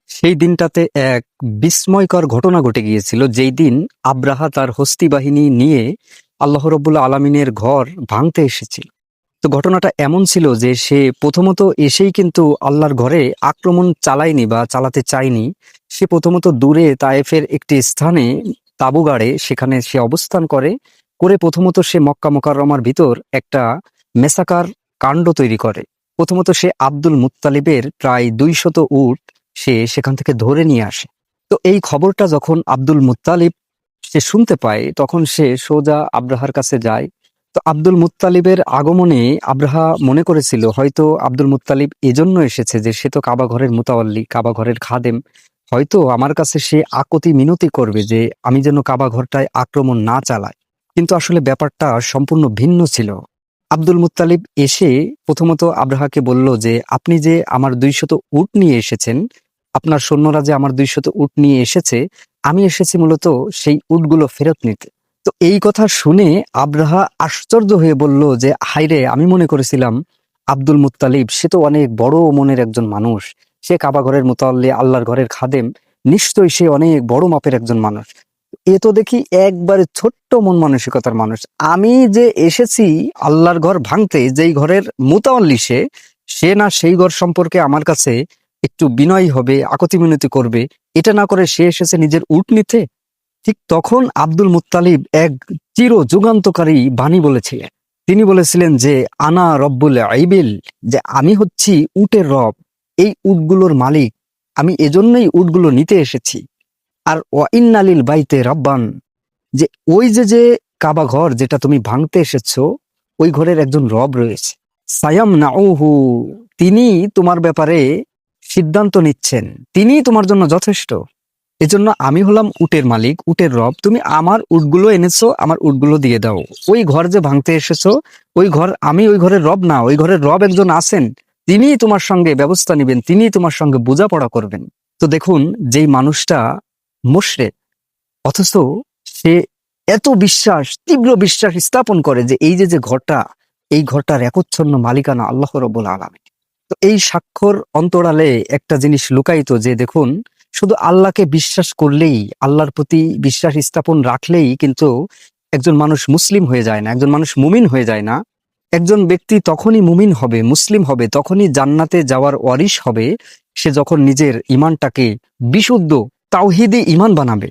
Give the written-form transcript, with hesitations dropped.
সেই দিনটাতে এক বিস্ময়কর ঘটনা ঘটে গিয়েছিল, যেই দিন আব্রাহা তার হস্তি বাহিনী নিয়ে আল্লাহ রব্বুল আলমিনের ঘর ভাঙতে এসেছিল। তো ঘটনাটা এমন ছিল যে সে প্রথমত এসেই কিন্তু আল্লাহর ঘরে আক্রমণ চালায়নি বা চালাতে চায়নি। সে প্রথমত দূরে তায়েফের একটি স্থানে তাঁবু গাড়ে, সেখানে সে অবস্থান করে। প্রথমত সে মক্কা মোকাররমার ভিতর একটা মেসাকার কাণ্ড তৈরি করে। প্রথমত সে আব্দুল মুত্তালিবের প্রায় 200 উট সে সেখান থেকে ধরে নিয়ে আসে। তো এই খবরটা যখন আব্দুল মুত্তালিব সে শুনতে পায়, তখন সে সোজা আব্রাহার কাছে যায়। তো আব্দুল মুত্তালিবের আগমনে আব্রাহা মনে করেছিল হয়তো আব্দুল মুত্তালিব এজন্য এসেছে যে সে তো কাবা ঘরের মুতাওয়াল্লি, কাবা ঘরের খাদেম, হয়তো আমার কাছে সে আকতি মিনতি করবে যে আমি যেন কাবা ঘরটায় আক্রমণ না চালাই। কিন্তু আসলে ব্যাপারটা সম্পূর্ণ ভিন্ন ছিল। আব্দুল মুত্তালিব এসে প্রথমত আব্রাহাকে বলল যে আপনি যে আমার 200 উট নিয়ে এসেছেন, আপনার সৈন্যরা যে আমার 200 উট নিয়ে এসেছে, আমি এসেছি মূলত সেই উটগুলো ফেরত নিতে। তো এই কথা শুনে আব্রাহা আশ্চর্য হয়ে বলল যে হায়রে, আমি মনে করেছিলাম আব্দুল মুত্তালিব সে তো অনেক বড় মনের একজন মানুষ, সে কাবা ঘরের মুতাল্লি, আল্লাহর ঘরের খাদেম, নিশ্চয়ই সে অনেক বড় মাপের একজন মানুষ। এ তো দেখি একবারে ছোট্ট মন মানসিকতার মানুষ। আমি যে এসেছি আল্লাহর ঘর ভাঙতে, যেই ঘরের মুতাওয়াল্লি সে, সে না সেই ঘর সম্পর্কে আমার কাছে একটু বিনয়ী হবে, আকতি মিনতি করবে, এটা না করে সে এসেছে নিজের উট নিতে। ঠিক তখন আব্দুল মুত্তালিব এক চির যুগান্তকারী বাণী বলেছিলেন। তিনি বলেছিলেন যে আনা রব্বুল আইবিল, যে আমি হচ্ছি উটের রব, এই উটগুলোর মালিক, আমি এজন্যই উটগুলো নিতে এসেছি। আর ওয়াইন্নালিল বাইতে রাব্বান, যে ওই যে কাবা ঘর যেটা তুমি ভাঙতে এসেছো, ওই ঘরের একজন রব রয়েছে। সায়াম নাউহু, তিনি তোমার ব্যাপারে সিদ্ধান্ত নিচ্ছেন, তিনি তোমার জন্য যথেষ্ট। এজন্য আমি হলাম উটের মালিক, উটের রব, তুমি আমার উটগুলো এনেছো, আমার উটগুলো দিয়ে দাও। ওই ঘর যে ভাঙতে এসেছো, ওই ঘর, আমি ওই ঘরের রব না, ওই ঘরের রব একজন আছেন, তিনিই তোমার সঙ্গে ব্যবস্থা নিবেন, তিনিই তোমার সঙ্গে বোঝাপড়া করবেন। তো দেখুন, যেই মানুষটা মুশরিক, অথচ সে এত বিশ্বাস, তীব্র বিশ্বাস স্থাপন করে যে এই যে ঘরটা, এই ঘরটার একচ্ছন্ন মালিকানা আল্লাহ রাব্বুল আলামিন। তো এই স্বাক্ষর অন্তরালে একটা জিনিস লুকায়িত, যে দেখুন, শুধু আল্লাহকে বিশ্বাস করলেই, আল্লাহর প্রতি বিশ্বাস স্থাপন রাখলেই কিন্তু একজন মানুষ মুসলিম হয়ে যায় না, একজন মানুষ মুমিন হয়ে যায় না। একজন ব্যক্তি তখনই মুমিন হবে, মুসলিম হবে, তখনই জান্নাতে যাওয়ার ওয়ারিশ হবে, সে যখন নিজের ইমানটাকে বিশুদ্ধ তাওহীদি ইমান বানাবে।